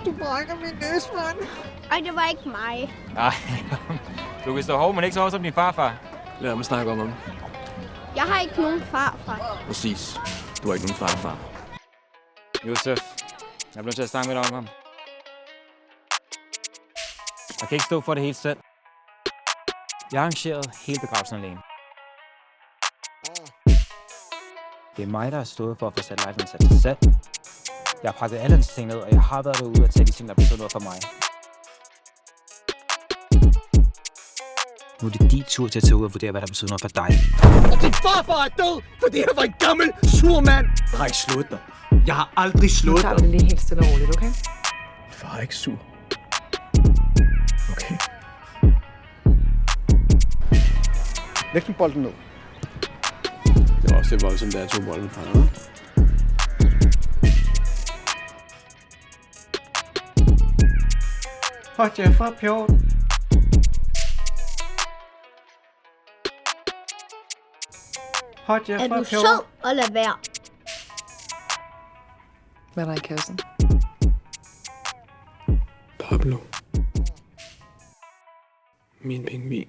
Du brækker min næse, mand. Ej, det var ikke mig. Nej, du kan stå hård, men ikke så hård som din farfar. Lad mig snakke om ham. Jeg har ikke nogen farfar. Præcis. Du har ikke nogen farfar. Josef, jeg bliver til at snakke med dig om ham. Jeg kan ikke stå for det helt selv. Jeg har arrangeret hele begravelsen alene. Det er mig, der har stået for at få sat lejligheden sat til salg. Jeg har pakket alle hans ting ned, og jeg har været derude og tage de ting, der betyder noget for mig. Nu er det din tur til at tage ud og vurdere, hvad der betyder noget for dig. Og din farfar er død, fordi han var en gammel, sur mand. Jeg har ikke slået dig. Jeg har aldrig slået Nu tager vi det lige helt stille og roligt, okay? Min far er ikke sur. Okay. Læg den bolden ned. Det er også det voldsomt, der er to bolden fra dig. Hold jer fra pjort. Hold jer Er fra du pjort. sød og lad være? Hvad er der i kassen? Pablo. Min pingvin.